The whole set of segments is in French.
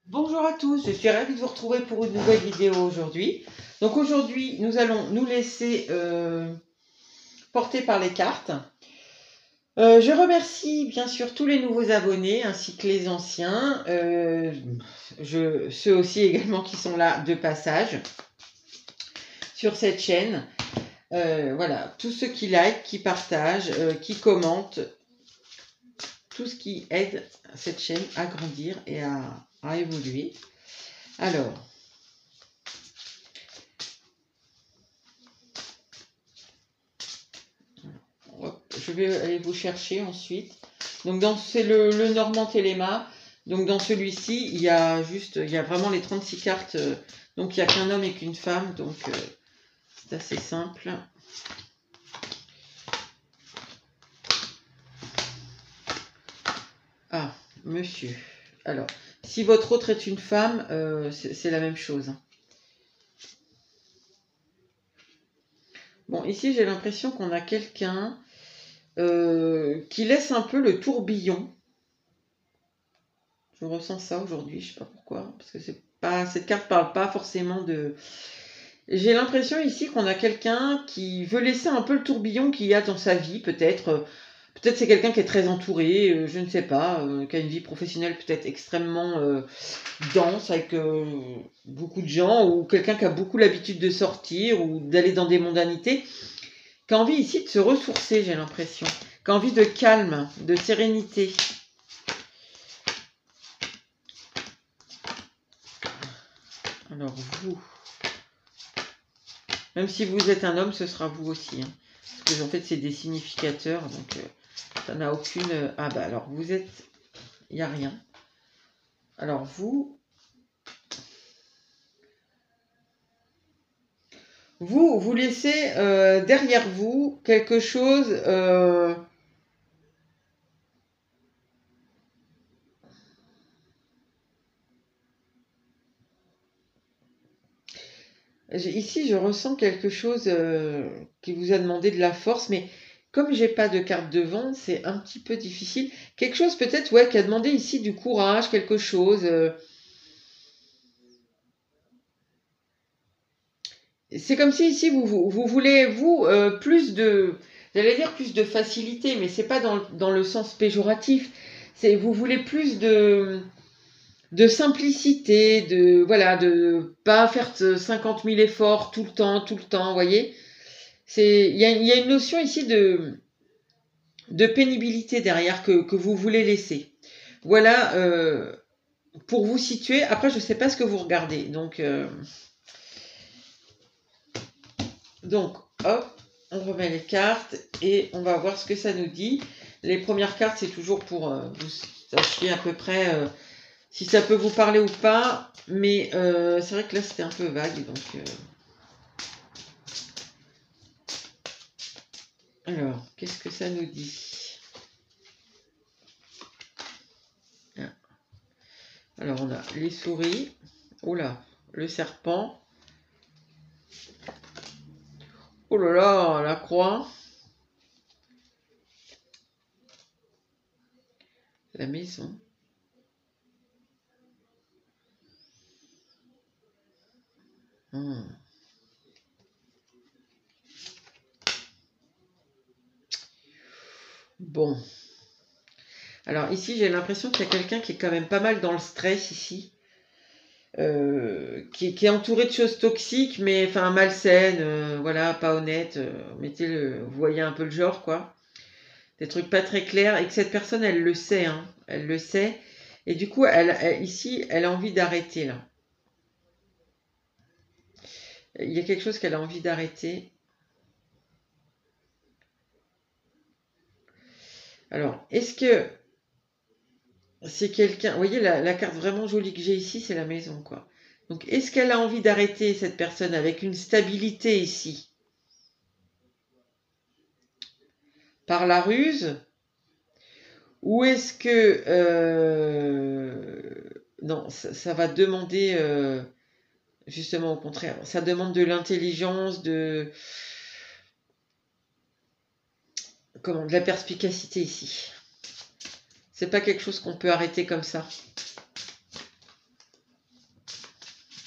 Bonjour à tous, je suis ravie de vous retrouver pour une nouvelle vidéo aujourd'hui. Donc aujourd'hui, nous allons nous laisser porter par les cartes. Je remercie bien sûr tous les nouveaux abonnés ainsi que les anciens, ceux aussi également qui sont là de passage sur cette chaîne. Voilà, tous ceux qui like, qui partagent, qui commentent, tout ce qui aide cette chaîne à grandir et à évoluer. Alors, je vais aller vous chercher ensuite. Donc c'est le Normand Téléma. Donc dans celui-ci, il y a vraiment les 36 cartes. Donc il n'y a qu'un homme et qu'une femme. Donc c'est assez simple. Ah, monsieur. Alors, si votre autre est une femme, c'est la même chose. Bon, ici j'ai l'impression qu'on a quelqu'un qui laisse un peu le tourbillon. Je ressens ça aujourd'hui, je sais pas pourquoi, parce que cette carte parle pas forcément de. J'ai l'impression ici qu'on a quelqu'un qui veut laisser un peu le tourbillon qu'il y a dans sa vie, peut-être. Peut-être c'est quelqu'un qui est très entouré, je ne sais pas, qui a une vie professionnelle peut-être extrêmement dense avec beaucoup de gens, ou quelqu'un qui a beaucoup l'habitude de sortir ou d'aller dans des mondanités, qui a envie ici de se ressourcer, j'ai l'impression, qui a envie de calme, de sérénité. Alors vous, même si vous êtes un homme, ce sera vous aussi. Hein. Parce que en fait, c'est des significateurs, donc ça n'a aucune... Ah bah alors, vous êtes... Il n'y a rien. Alors vous... Vous laissez derrière vous quelque chose... Ici, je ressens quelque chose qui vous a demandé de la force, mais comme j'ai pas de carte devant, c'est un petit peu difficile. Quelque chose peut-être, ouais, qui a demandé ici du courage, quelque chose. C'est comme si ici vous voulez, vous, plus de, j'allais dire plus de facilité, mais c'est pas dans le sens péjoratif. Vous voulez plus de simplicité, de voilà, de pas faire 50 000 efforts tout le temps, vous voyez. Il y a une notion ici de pénibilité derrière que vous voulez laisser. Voilà, pour vous situer. Après, je sais pas ce que vous regardez, donc hop, on remet les cartes et on va voir ce que ça nous dit. Les premières cartes, c'est toujours pour vous sachiez à peu près si ça peut vous parler ou pas. Mais c'est vrai que là, c'était un peu vague. Donc, alors, qu'est-ce que ça nous dit? Alors, on a les souris. Oh là, le serpent. Oh là là, la croix. La maison. Bon. Alors ici, j'ai l'impression qu'il y a quelqu'un qui est quand même pas mal dans le stress ici. Qui est entouré de choses toxiques, mais enfin malsaines, voilà, pas honnêtes. Vous voyez un peu le genre, quoi. Des trucs pas très clairs, et que cette personne, elle le sait, hein. Elle le sait. Et du coup, ici, elle a envie d'arrêter, là. Il y a quelque chose qu'elle a envie d'arrêter. Alors, est-ce que c'est quelqu'un... Vous voyez, la carte vraiment jolie que j'ai ici, c'est la maison, quoi. Donc, est-ce qu'elle a envie d'arrêter, cette personne, avec une stabilité ici? Par la ruse? Ou est-ce que... non, ça va demander... justement, au contraire, ça demande de l'intelligence, de la perspicacité ici. C'est pas quelque chose qu'on peut arrêter comme ça.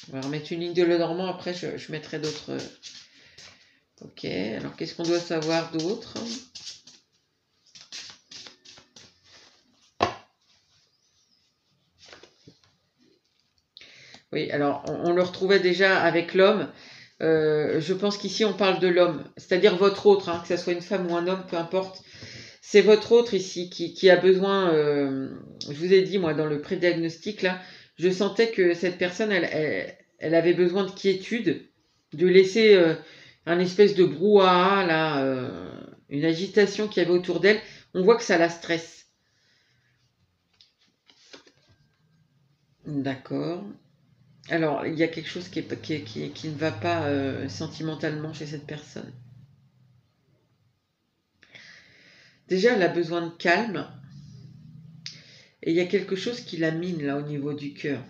On va remettre une ligne de Lenormand, après je mettrai d'autres... Ok, alors qu'est-ce qu'on doit savoir d'autre? Oui, alors on le retrouvait déjà avec l'homme. Je pense qu'ici on parle de l'homme, c'est-à-dire votre autre, hein, que ce soit une femme ou un homme, peu importe. C'est votre autre ici qui a besoin, je vous ai dit moi dans le pré-diagnostic là, je sentais que cette personne elle avait besoin de quiétude, de laisser un espèce de brouhaha là, une agitation qu'il y avait autour d'elle. On voit que ça la stresse. D'accord. Alors, il y a quelque chose qui ne va pas sentimentalement chez cette personne. Déjà, elle a besoin de calme. Et il y a quelque chose qui la mine là au niveau du cœur.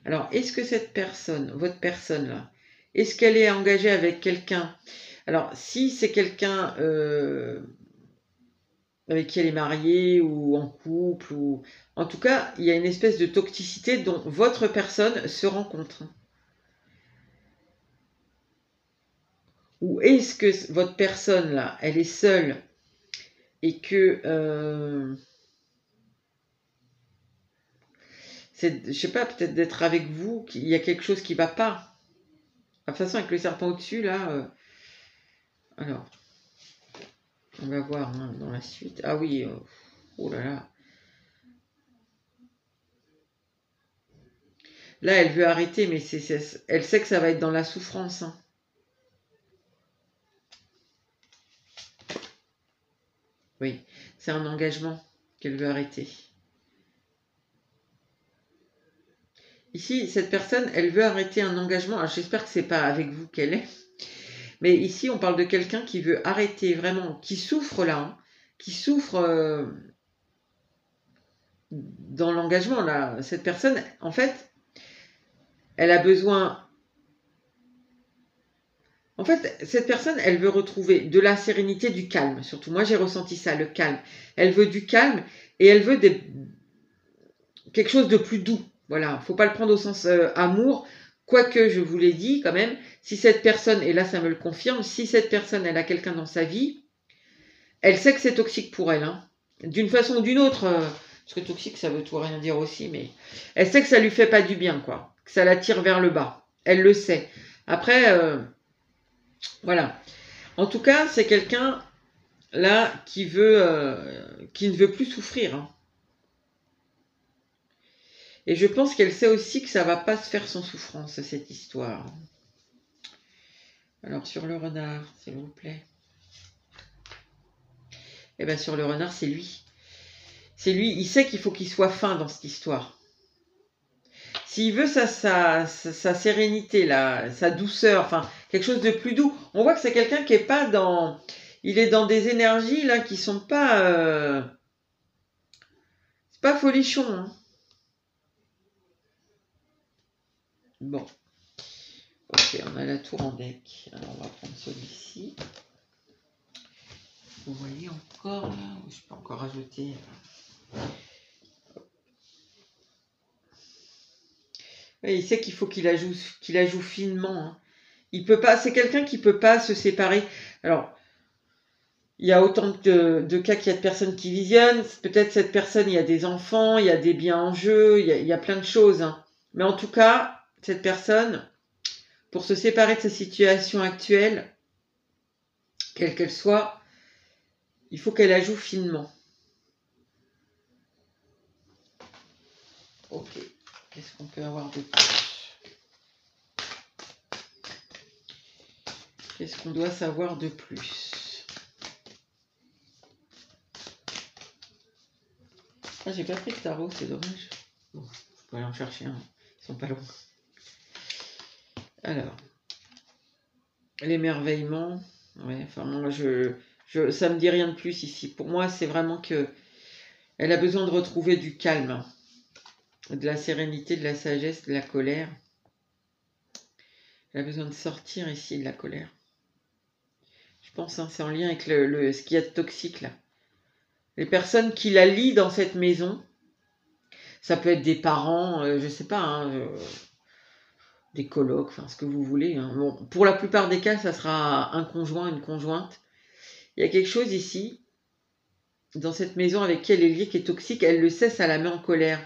Alors, est-ce que cette personne, votre personne là, est-ce qu'elle est engagée avec quelqu'un? Alors, si c'est quelqu'un avec qui elle est mariée ou en couple, ou en tout cas, il y a une espèce de toxicité dont votre personne se rend compte. Ou est-ce que votre personne là, elle est seule et que je sais pas, peut-être d'être avec vous, qu'il y a quelque chose qui va pas. De toute façon, avec le serpent au-dessus, là, alors, on va voir hein, dans la suite. Ah oui, oh là là. Là, elle veut arrêter, mais elle sait que ça va être dans la souffrance. Hein. Oui, c'est un engagement qu'elle veut arrêter. Ici, cette personne, elle veut arrêter un engagement. Alors, j'espère que c'est pas avec vous qu'elle est. Mais ici, on parle de quelqu'un qui veut arrêter vraiment, qui souffre là, hein, qui souffre dans l'engagement là. Cette personne, en fait, elle a besoin. En fait, cette personne, elle veut retrouver de la sérénité, du calme. Surtout, moi, j'ai ressenti ça, le calme. Elle veut du calme et elle veut quelque chose de plus doux. Voilà, faut pas le prendre au sens amour. Quoique, je vous l'ai dit quand même, si cette personne, et là ça me le confirme, si cette personne, elle a quelqu'un dans sa vie, elle sait que c'est toxique pour elle. Hein. D'une façon ou d'une autre, parce que toxique, ça veut tout rien dire aussi, mais elle sait que ça lui fait pas du bien, quoi. Que ça la tire vers le bas. Elle le sait. Après, voilà. En tout cas, c'est quelqu'un là qui ne veut plus souffrir. Hein. Et je pense qu'elle sait aussi que ça va pas se faire sans souffrance, cette histoire. Alors, sur le renard, s'il vous plaît. Eh bien, sur le renard, c'est lui. C'est lui, il sait qu'il faut qu'il soit fin dans cette histoire. S'il veut sa sérénité, là, sa douceur, enfin, quelque chose de plus doux, on voit que c'est quelqu'un qui est pas dans... Il est dans des énergies, là, qui sont pas... c'est pas folichon, hein. Bon. Ok, on a la tour en deck. Alors, on va prendre celui-ci. Vous voyez encore, là, je peux encore rajouter... Oui, il sait qu'il faut qu'il la joue finement. Hein. Il peut pas, c'est quelqu'un qui peut pas se séparer. Alors, il y a autant de cas qu'il y a de personnes qui visionnent. Peut-être cette personne, il y a des enfants, il y a des biens en jeu, il y a plein de choses. Hein. Mais en tout cas, cette personne, pour se séparer de sa situation actuelle, quelle qu'elle soit, il faut qu'elle la joue finement. Ok. Qu'est-ce qu'on peut avoir de plus? Qu'est-ce qu'on doit savoir de plus? Ah, j'ai pas pris de tarot, c'est dommage. Bon, je peux aller en chercher un. Ils sont pas loin. Alors, l'émerveillement. Ouais, enfin, moi, ça me dit rien de plus ici. Pour moi, c'est vraiment que elle a besoin de retrouver du calme, de la sérénité, de la sagesse, de la colère. Elle a besoin de sortir ici de la colère. Je pense, hein, c'est en lien avec ce qu'il y a de toxique là. Les personnes qui la lient dans cette maison, ça peut être des parents, je sais pas, hein, des colocs, enfin ce que vous voulez. Hein. Bon, pour la plupart des cas, ça sera un conjoint, une conjointe. Il y a quelque chose ici, dans cette maison avec qui elle est liée, qui est toxique. Elle le sait, ça la met en colère.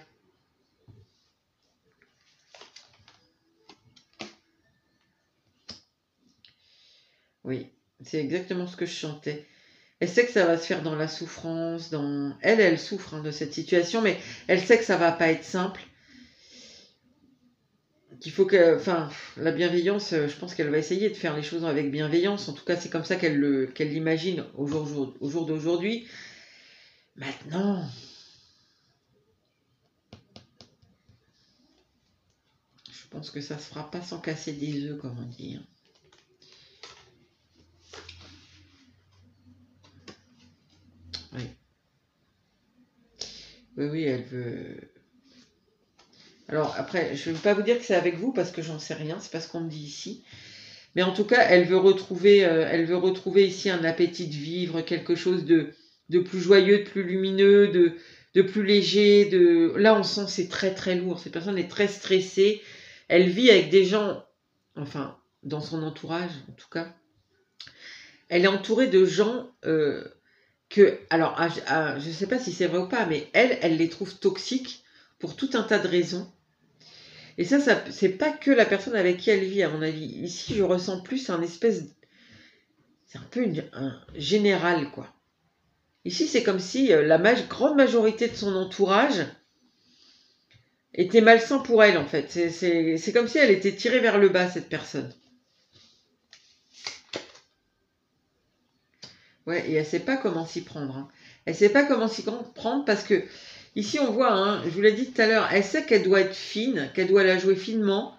Oui, c'est exactement ce que je chantais. Elle sait que ça va se faire dans la souffrance, dans... Elle souffre hein, de cette situation, mais elle sait que ça va pas être simple. Qu'il faut que... Enfin, la bienveillance, je pense qu'elle va essayer de faire les choses avec bienveillance. En tout cas, c'est comme ça qu'elle l'imagine au jour d'aujourd'hui. Maintenant, je pense que ça se fera pas sans casser des œufs, comme on dit. Oui. Oui, elle veut... Alors après, je ne veux pas vous dire que c'est avec vous parce que j'en sais rien, c'est pas ce qu'on me dit ici. Mais en tout cas, elle veut retrouver ici un appétit de vivre, quelque chose de plus joyeux, de plus lumineux, de plus léger. Là, on sent c'est très très lourd. Cette personne est très stressée. Elle vit avec des gens, enfin, dans son entourage en tout cas. Elle est entourée de gens alors, je ne sais pas si c'est vrai ou pas, mais elle les trouve toxiques pour tout un tas de raisons. Et ça c'est pas que la personne avec qui elle vit, à mon avis. Ici, je ressens plus un espèce... C'est un peu un général, quoi. Ici, c'est comme si la grande majorité de son entourage était malsain pour elle, en fait. C'est comme si elle était tirée vers le bas, cette personne. Ouais, et elle sait pas comment s'y prendre. Hein. Elle sait pas comment s'y prendre parce que ici on voit, hein, je vous l'ai dit tout à l'heure, elle sait qu'elle doit être fine, qu'elle doit la jouer finement.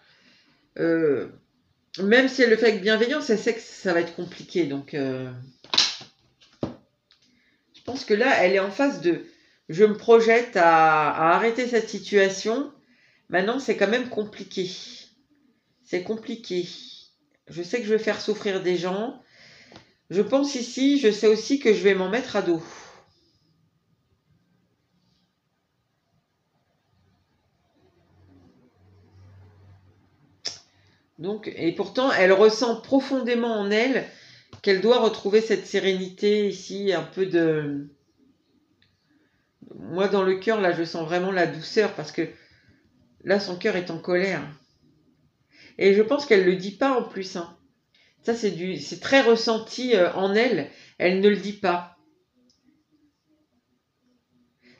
Même si elle le fait avec bienveillance, elle sait que ça va être compliqué. Donc, je pense que là, elle est en phase de... Je me projette à arrêter cette situation. Maintenant, c'est quand même compliqué. C'est compliqué. Je sais que je vais faire souffrir des gens. Je pense ici, je sais aussi que je vais m'en mettre à dos. Donc, et pourtant, elle ressent profondément en elle qu'elle doit retrouver cette sérénité ici, un peu de... Moi, dans le cœur, là, je sens vraiment la douceur parce que là, son cœur est en colère. Et je pense qu'elle ne le dit pas en plus. Hein. Ça, c'est très ressenti en elle. Elle ne le dit pas.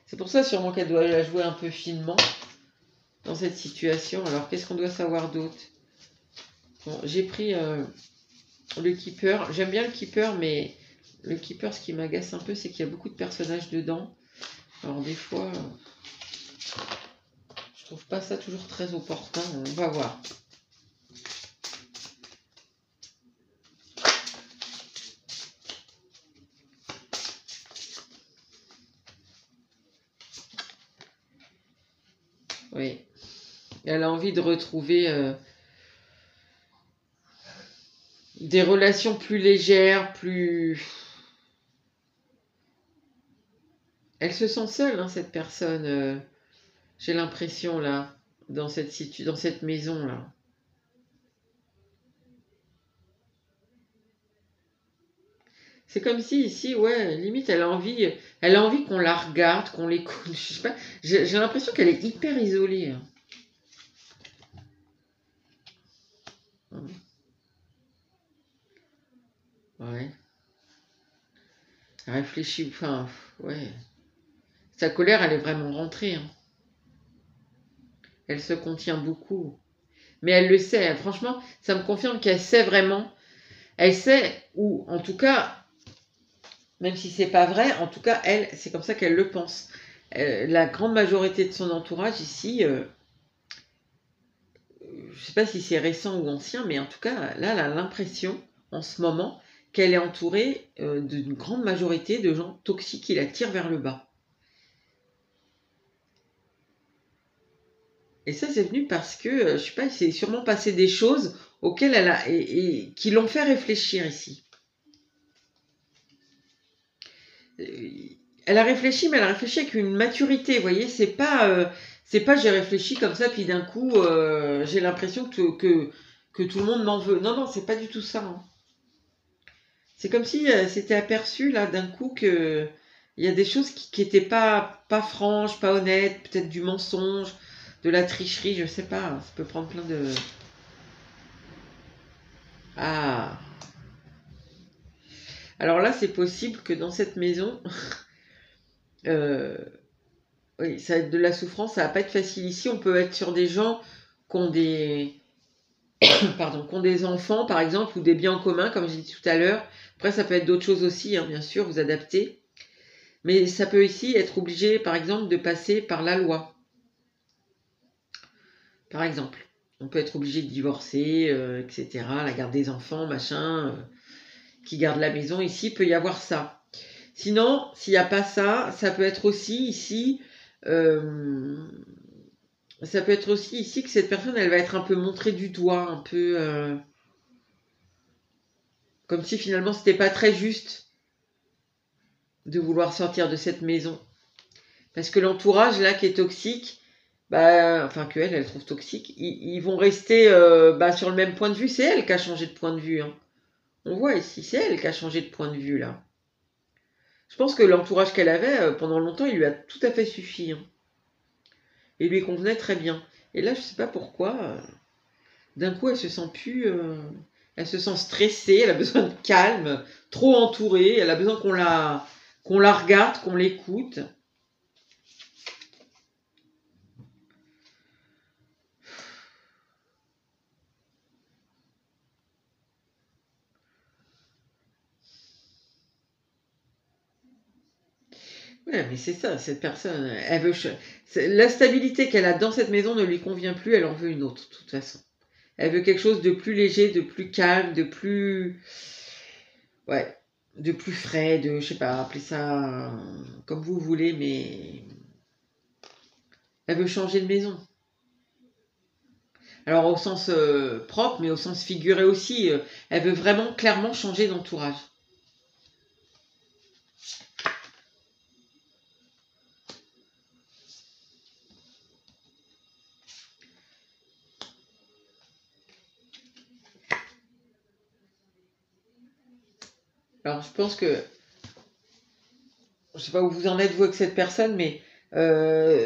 C'est pour ça sûrement qu'elle doit la jouer un peu finement dans cette situation. Alors, qu'est-ce qu'on doit savoir d'autre? Bon, j'ai pris le Keeper. J'aime bien le Keeper, mais le Keeper, ce qui m'agace un peu, c'est qu'il y a beaucoup de personnages dedans. Alors, des fois, je trouve pas ça toujours très opportun. On va voir. Oui. Elle a envie de retrouver des relations plus légères, plus... Elle se sent seule, hein, cette personne. J'ai l'impression, là, dans cette maison, là. C'est comme si, ici, ouais, limite, elle a envie qu'on la regarde, qu'on l'écoute. Je sais pas. J'ai l'impression qu'elle est hyper isolée. Hein. Ouais. Elle réfléchit, enfin, ouais. Sa colère, elle est vraiment rentrée. Hein. Elle se contient beaucoup. Mais elle le sait. Franchement, ça me confirme qu'elle sait vraiment. Elle sait, ou en tout cas, même si c'est pas vrai, en tout cas, elle, c'est comme ça qu'elle le pense. La grande majorité de son entourage ici, je sais pas si c'est récent ou ancien, mais en tout cas, là, elle a l'impression, en ce moment, qu'elle est entourée d'une grande majorité de gens toxiques qui la tirent vers le bas. Et ça, c'est venu parce que, je sais pas, il s'est sûrement passé des choses auxquelles elle a, et qui l'ont fait réfléchir ici. Elle a réfléchi, mais elle a réfléchi avec une maturité, vous voyez, c'est pas C'est pas j'ai réfléchi comme ça, puis d'un coup, j'ai l'impression que tout le monde m'en veut. Non, non, c'est pas du tout ça, hein. C'est comme si c'était aperçu, là, d'un coup, que il y a des choses qui étaient pas franches, pas honnêtes, peut-être du mensonge, de la tricherie, je sais pas. Ça peut prendre plein de... Ah. Alors là, c'est possible que dans cette maison, euh, oui, ça va être de la souffrance, ça va pas être facile. Ici, on peut être sur des gens qui ont des, pardon, qui ont des enfants, par exemple, ou des biens en commun, comme j'ai dit tout à l'heure. Après, ça peut être d'autres choses aussi, hein, bien sûr, vous adaptez. Mais ça peut ici être obligé, par exemple, de passer par la loi. Par exemple, on peut être obligé de divorcer, etc., la garde des enfants, machin, qui garde la maison. Ici, il peut y avoir ça. Sinon, s'il n'y a pas ça, ça peut être aussi ici... ça peut être aussi ici que cette personne, elle va être un peu montrée du doigt, un peu comme si finalement c'était pas très juste de vouloir sortir de cette maison. Parce que l'entourage là qui est toxique, bah, enfin que elle trouve toxique, ils vont rester sur le même point de vue. C'est elle qui a changé de point de vue, hein. On voit ici, c'est elle qui a changé de point de vue là. Je pense que l'entourage qu'elle avait pendant longtemps, il lui a tout à fait suffi, hein. Et lui convenait très bien. Et là, je sais pas pourquoi. D'un coup, elle se sent plus. Elle se sent stressée, elle a besoin de calme, trop entourée, elle a besoin qu'on la regarde, qu'on l'écoute. Ouais, mais c'est ça, cette personne, elle veut. La stabilité qu'elle a dans cette maison ne lui convient plus, elle en veut une autre, de toute façon. Elle veut quelque chose de plus léger, de plus calme, de plus. Ouais, de plus frais, de. Je sais pas, appelez ça comme vous voulez, mais. Elle veut changer de maison. Alors au sens propre, mais au sens figuré aussi. Elle veut vraiment clairement changer d'entourage. Alors je pense que, je sais pas où vous en êtes vous avec cette personne, mais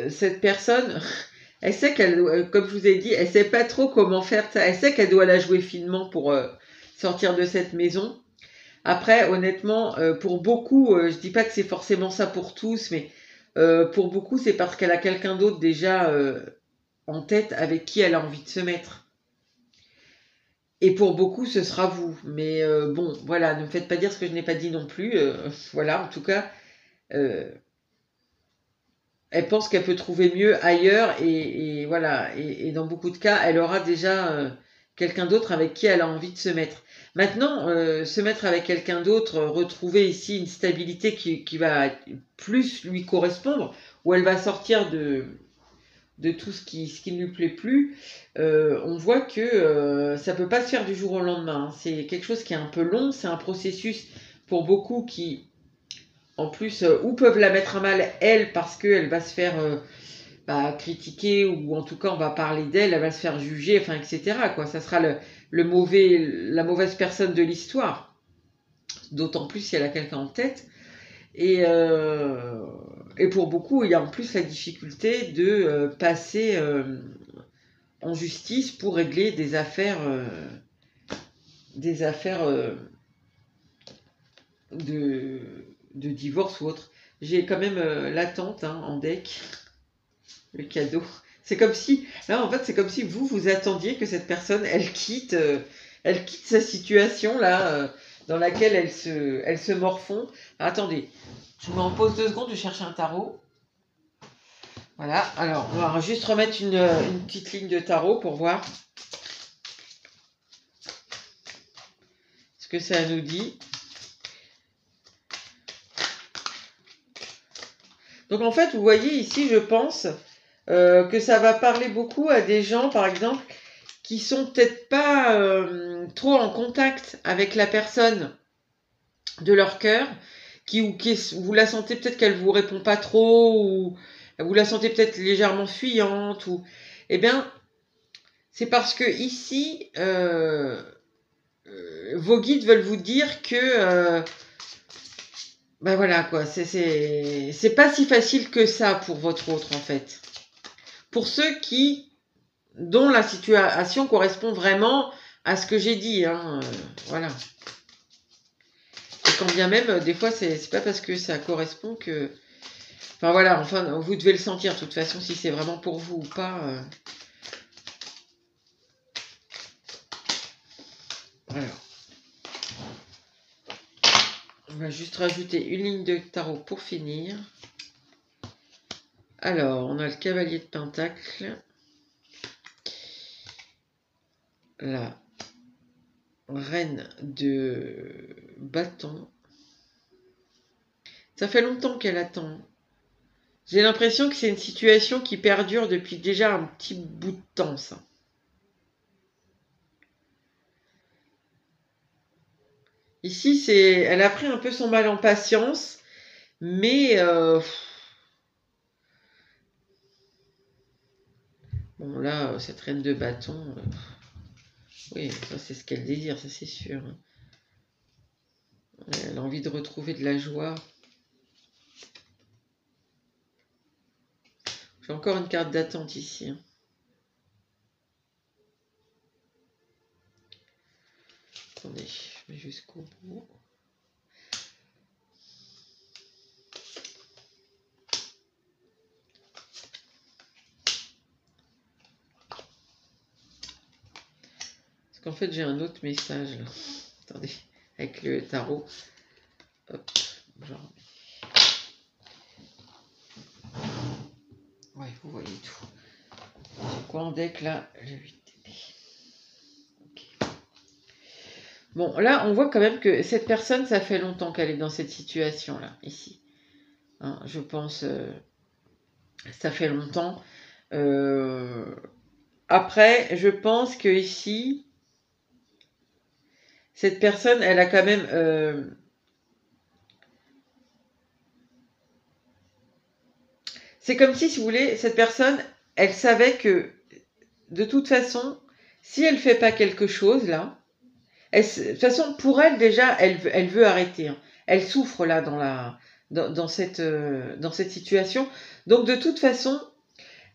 cette personne, elle sait qu'elle, comme je vous ai dit, elle sait pas trop comment faire ça. Elle sait qu'elle doit la jouer finement pour sortir de cette maison. Après, honnêtement, pour beaucoup, je dis pas que c'est forcément ça pour tous, mais pour beaucoup, c'est parce qu'elle a quelqu'un d'autre déjà en tête avec qui elle a envie de se mettre. Et pour beaucoup, ce sera vous. Mais bon, voilà, ne me faites pas dire ce que je n'ai pas dit non plus. Voilà, en tout cas, euh, elle pense qu'elle peut trouver mieux ailleurs. Et voilà, et dans beaucoup de cas, elle aura déjà quelqu'un d'autre avec qui elle a envie de se mettre. Maintenant, se mettre avec quelqu'un d'autre, retrouver ici une stabilité qui va plus lui correspondre, où elle va sortir de tout ce qui ne lui plaît plus, on voit que ça peut pas se faire du jour au lendemain, hein. C'est quelque chose qui est un peu long, c'est un processus pour beaucoup qui, en plus, ou peuvent la mettre à mal, elle, parce qu'elle va se faire critiquer, ou en tout cas, on va parler d'elle, elle va se faire juger, enfin, etc., quoi. Ça sera la mauvaise personne de l'histoire, d'autant plus si elle a quelqu'un en tête. Et, euh, et pour beaucoup, il y a en plus la difficulté de passer en justice pour régler des affaires de, de divorce ou autre. J'ai quand même l'attente, hein, en deck, le cadeau. C'est comme si, là en fait, c'est comme si vous attendiez que cette personne, elle quitte sa situation là, dans laquelle elle se morfond. Attendez, je me repose 2 secondes, je cherche un tarot. Voilà, alors on va juste remettre une petite ligne de tarot pour voir ce que ça nous dit. Donc en fait, vous voyez ici, je pense que ça va parler beaucoup à des gens, par exemple, qui sont peut-être pas trop en contact avec la personne de leur cœur, vous la sentez peut-être qu'elle vous répond pas trop, ou vous la sentez peut-être légèrement fuyante, ou... Eh bien, c'est parce que ici, vos guides veulent vous dire que... ben voilà, quoi, c'est pas si facile que ça pour votre autre, en fait. Pour ceux dont la situation correspond vraiment à ce que j'ai dit, hein, voilà. Et quand bien même, des fois, c'est pas parce que ça correspond que... Enfin voilà, enfin, vous devez le sentir de toute façon, si c'est vraiment pour vous ou pas. Voilà. On va juste rajouter une ligne de tarot pour finir. Alors, on a le cavalier de Pentacle. La reine de bâton. Ça fait longtemps qu'elle attend. J'ai l'impression que c'est une situation qui perdure depuis déjà un petit bout de temps, ça. Ici, elle a pris un peu son mal en patience, mais bon là, cette reine de bâton, oui, ça c'est ce qu'elle désire, ça c'est sûr. Elle a envie de retrouver de la joie. J'ai encore une carte d'attente ici. Attendez, je mets jusqu'au bout. Parce qu'en fait, j'ai un autre message là. Attendez, avec le tarot. Hop, genre. Ouais, vous voyez tout. C'est quoi en deck là? Le 8 d'épée. Ok. Bon, là, on voit quand même que cette personne, ça fait longtemps qu'elle est dans cette situation-là, ici. Hein, je pense, ça fait longtemps. Après, je pense que ici, cette personne, elle a quand même... c'est comme si vous voulez, cette personne, elle savait que, de toute façon, si elle ne fait pas quelque chose, là, de toute façon, pour elle, déjà, elle veut arrêter. Hein. Elle souffre, là, dans cette situation. Donc, de toute façon,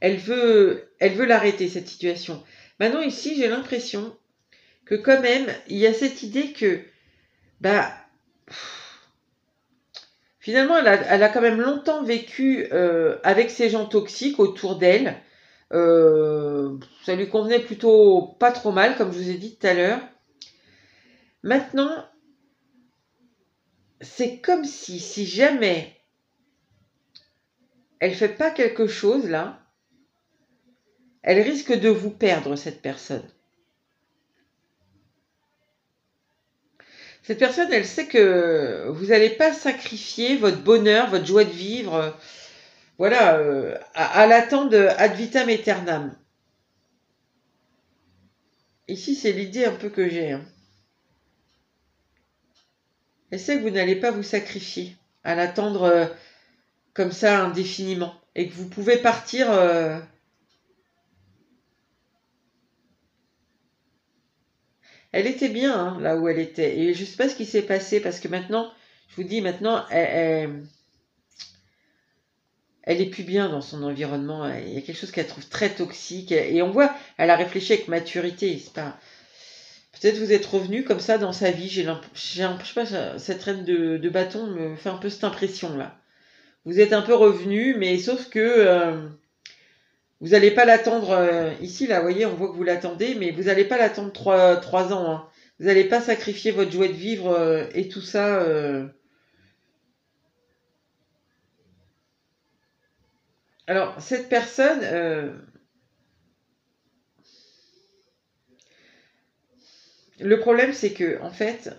elle veut l'arrêter, cette situation. Maintenant, ici, j'ai l'impression que, quand même, il y a cette idée que, bah... Finalement, elle a quand même longtemps vécu avec ces gens toxiques autour d'elle. Ça lui convenait plutôt pas trop mal, comme je vous ai dit tout à l'heure. Maintenant, c'est comme si jamais elle fait pas quelque chose là, elle risque de vous perdre, cette personne. Cette personne, elle sait que vous n'allez pas sacrifier votre bonheur, votre joie de vivre, voilà, à l'attente ad vitam aeternam. Ici, c'est l'idée un peu que j'ai. Hein. Elle sait que vous n'allez pas vous sacrifier à l'attendre comme ça indéfiniment. Et que vous pouvez partir... Elle était bien hein, là où elle était. Et je ne sais pas ce qui s'est passé parce que maintenant, je vous dis, maintenant, elle est plus bien dans son environnement. Il y a quelque chose qu'elle trouve très toxique. Et on voit, elle a réfléchi avec maturité. C'est pas... Peut-être vous êtes revenu comme ça dans sa vie. Je sais pas, cette reine de bâton me fait un peu cette impression-là. Vous êtes un peu revenu, mais sauf que vous n'allez pas l'attendre ici, là, vous voyez, on voit que vous l'attendez, mais vous n'allez pas l'attendre 3 ans. Hein. Vous n'allez pas sacrifier votre joie de vivre et tout ça. Alors, cette personne, le problème, c'est que, en fait,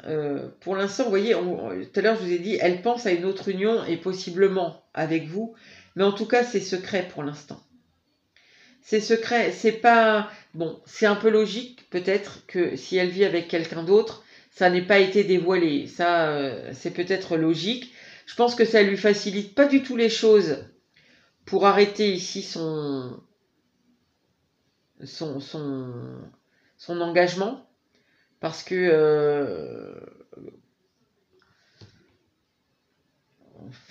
pour l'instant, vous voyez, tout à l'heure, je vous ai dit, elle pense à une autre union et possiblement avec vous, mais en tout cas, c'est secret pour l'instant. C'est secret, c'est pas... Bon, c'est un peu logique, peut-être, que si elle vit avec quelqu'un d'autre, ça n'ait pas été dévoilé. Ça, c'est peut-être logique. Je pense que ça lui facilite pas du tout les choses pour arrêter ici son engagement, parce que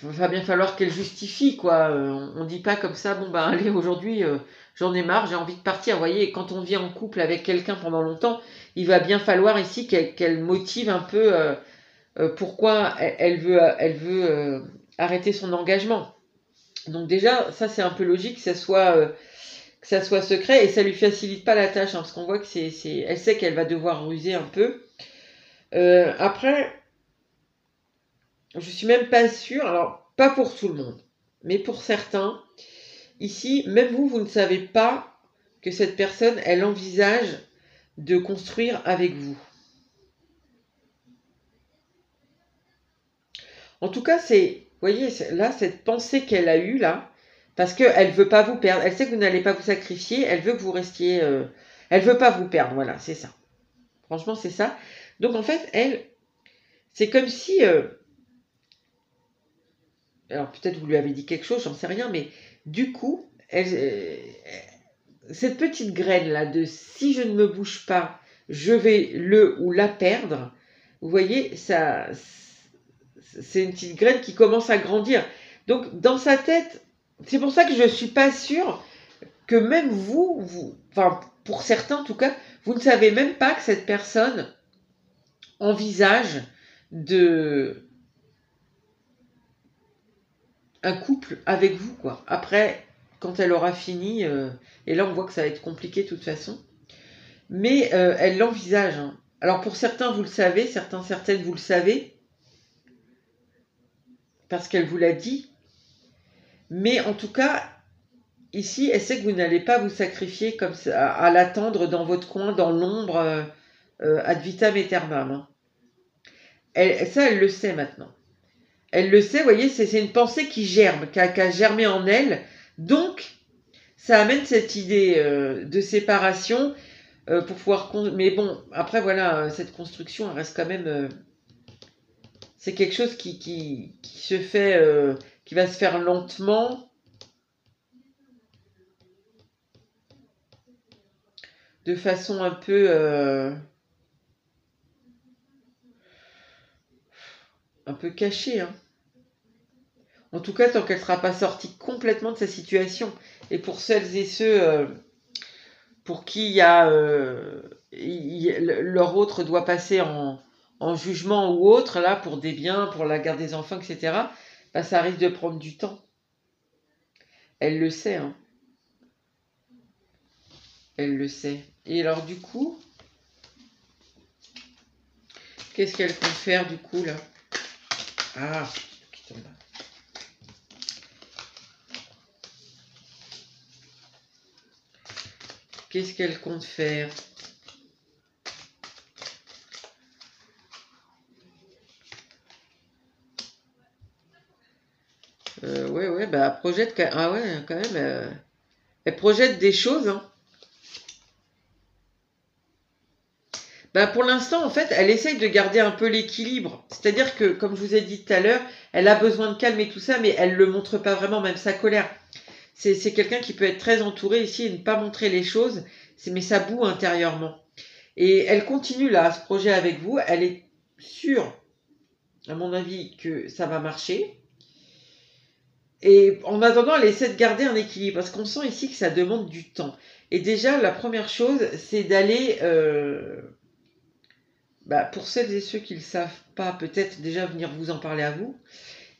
va bien falloir qu'elle justifie, quoi. On dit pas comme ça, bon, bah, allez, aujourd'hui, j'en ai marre, j'ai envie de partir. Vous voyez, quand on vit en couple avec quelqu'un pendant longtemps, il va bien falloir ici qu'elle motive un peu pourquoi elle veut arrêter son engagement. Donc déjà, ça c'est un peu logique que ça soit secret, et ça lui facilite pas la tâche, hein, parce qu'on voit que elle sait qu'elle va devoir ruser un peu. Après, je suis même pas sûre, alors pas pour tout le monde, mais pour certains, ici, même vous, vous ne savez pas que cette personne, elle envisage de construire avec vous. En tout cas, vous voyez, là, cette pensée qu'elle a eue, là, parce qu'elle ne veut pas vous perdre, elle sait que vous n'allez pas vous sacrifier, elle veut que vous restiez... elle veut pas vous perdre, voilà, c'est ça. Franchement, c'est ça. Donc, en fait, elle, c'est comme si... alors, peut-être vous lui avez dit quelque chose, j'en sais rien, mais du coup, cette petite graine-là de si je ne me bouge pas, je vais le ou la perdre, vous voyez, ça, c'est une petite graine qui commence à grandir. Donc, dans sa tête, c'est pour ça que je ne suis pas sûre que même enfin, pour certains en tout cas, vous ne savez même pas que cette personne envisage un couple avec vous, quoi. Après, quand elle aura fini, et là on voit que ça va être compliqué de toute façon, mais elle l'envisage, hein. Alors pour certains, vous le savez, certaines, vous le savez, parce qu'elle vous l'a dit, mais en tout cas, ici, elle sait que vous n'allez pas vous sacrifier comme ça, à l'attendre dans votre coin, dans l'ombre, ad vitam aeternam, hein. Ça, elle le sait maintenant. Elle le sait, vous voyez, c'est une pensée qui germe, qui a germé en elle. Donc, ça amène cette idée de séparation pour pouvoir... Mais bon, après, voilà, cette construction, elle reste quand même... c'est quelque chose qui se fait... qui va se faire lentement, de façon un peu... un peu cachée, hein. En tout cas, tant qu'elle ne sera pas sortie complètement de sa situation. Et pour celles et ceux pour qui leur autre doit passer en jugement ou autre, là, pour des biens, pour la garde des enfants, etc., bah, ça risque de prendre du temps. Elle le sait, hein. Elle le sait. Et alors, du coup, qu'est-ce qu'elle compte faire, du coup, là? Ah, qui tombe là. Qu'est-ce qu'elle compte faire? Ouais, bah, projette... Ah ouais, quand même, elle projette des choses, hein. Bah pour l'instant, en fait, elle essaye de garder un peu l'équilibre. C'est-à-dire que, comme je vous ai dit tout à l'heure, elle a besoin de calme et tout ça, mais elle ne le montre pas vraiment, même sa colère. C'est quelqu'un qui peut être très entouré ici et ne pas montrer les choses, mais ça boue intérieurement. Et elle continue là, ce projet avec vous. Elle est sûre, à mon avis, que ça va marcher. Et en attendant, elle essaie de garder un équilibre, parce qu'on sent ici que ça demande du temps. Et déjà, la première chose, c'est d'aller... bah, pour celles et ceux qui ne le savent pas, peut-être déjà venir vous en parler à vous.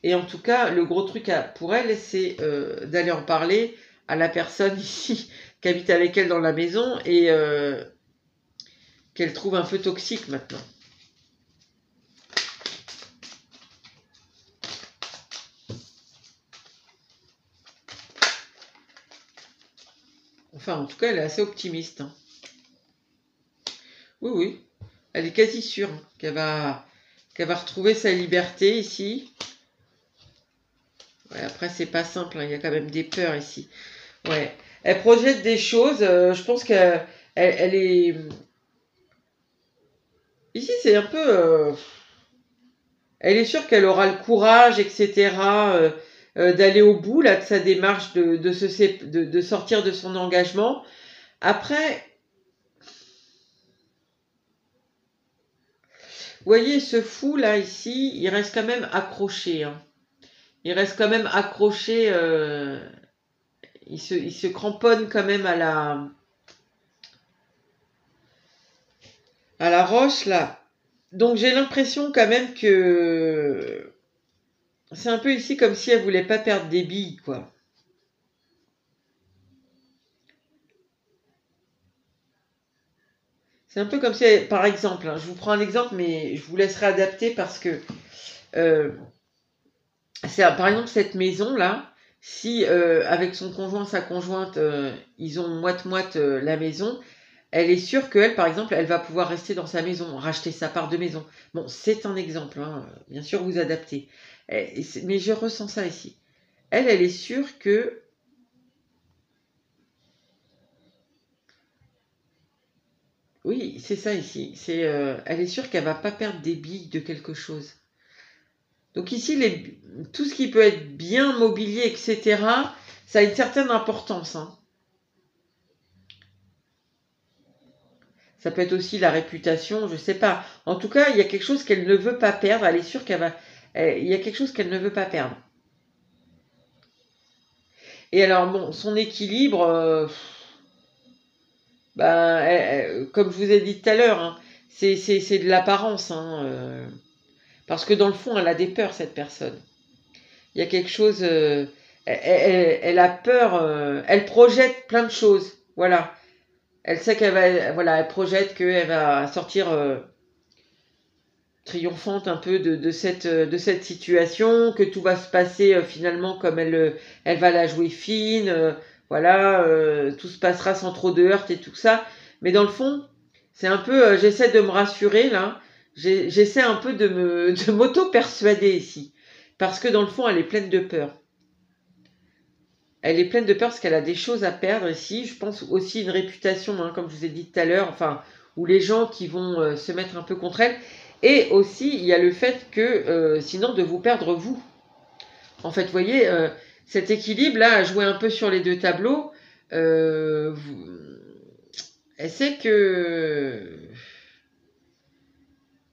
Et en tout cas, le gros truc pour elle, c'est d'aller en parler à la personne ici qui habite avec elle dans la maison et qu'elle trouve un peu toxique maintenant. Enfin, en tout cas, elle est assez optimiste, hein. Oui, oui. Elle est quasi sûre, hein, qu'elle va retrouver sa liberté ici. Ouais, après, c'est pas simple, hein, il y a quand même des peurs ici. Ouais. Elle projette des choses. Je pense qu'elle est... Ici, c'est un peu... elle est sûre qu'elle aura le courage, etc. d'aller au bout là, de sa démarche de sortir de son engagement. Après, vous voyez, ce fou là, ici, il reste quand même accroché. Hein. Il reste quand même accroché, il se cramponne quand même à la roche là. Donc j'ai l'impression quand même que c'est un peu ici comme si elle voulait pas perdre des billes, quoi. C'est un peu comme si, par exemple, hein, je vous prends un exemple, mais je vous laisserai adapter parce que, euh, par exemple, cette maison-là, si avec son conjoint, sa conjointe, ils ont moite-moite la maison, elle est sûre qu'elle, par exemple, elle va pouvoir rester dans sa maison, racheter sa part de maison. Bon, c'est un exemple, hein, bien sûr, vous adaptez. Mais je ressens ça ici. Elle est sûre que... Oui, c'est ça ici. Elle est sûre qu'elle va pas perdre des billes de quelque chose. Donc ici, tout ce qui peut être bien mobilier, etc., ça a une certaine importance. Hein. Ça peut être aussi la réputation, je sais pas. En tout cas, il y a quelque chose qu'elle ne veut pas perdre. Elle est sûre qu'elle va... Il y a quelque chose qu'elle ne veut pas perdre. Et alors, bon, son équilibre, comme je vous ai dit tout à l'heure, hein, c'est de l'apparence. Hein, parce que dans le fond, elle a des peurs, cette personne. Il y a quelque chose... elle a peur, elle projette plein de choses. Voilà. Elle sait qu'elle va... Voilà, elle projette qu'elle va sortir triomphante un peu de cette situation, que tout va se passer finalement comme elle va la jouer fine, voilà, tout se passera sans trop de heurts et tout ça. Mais dans le fond, c'est un peu, j'essaie de me rassurer là, j'essaie un peu de m'auto-persuader ici. Parce que dans le fond, elle est pleine de peur. Elle est pleine de peur parce qu'elle a des choses à perdre ici. Je pense aussi une réputation, hein, comme je vous ai dit tout à l'heure, enfin, où les gens qui vont se mettre un peu contre elle. Et aussi, il y a le fait que, sinon, de vous perdre vous. En fait, vous voyez, cet équilibre-là, à jouer un peu sur les deux tableaux, elle sait que...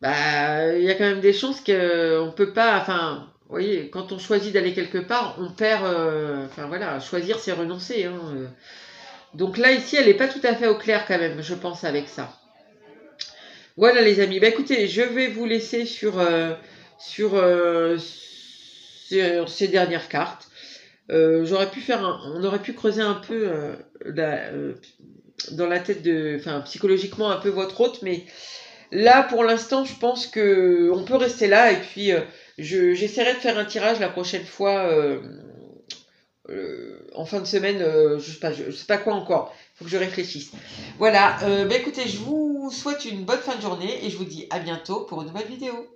Bah, il y a quand même des chances qu'on ne peut pas... Enfin, vous voyez, quand on choisit d'aller quelque part, on perd... enfin, voilà, choisir, c'est renoncer. Hein, Donc là, ici, elle n'est pas tout à fait au clair quand même, je pense, avec ça. Voilà les amis, bah écoutez, je vais vous laisser sur, ces dernières cartes. J'aurais pu on aurait pu creuser un peu dans la tête enfin psychologiquement un peu votre hôte, mais là pour l'instant je pense que on peut rester là et puis j'essaierai de faire un tirage la prochaine fois en fin de semaine, je sais pas quoi encore. Faut que je réfléchisse. Voilà, bah écoutez, je vous souhaite une bonne fin de journée et je vous dis à bientôt pour une nouvelle vidéo.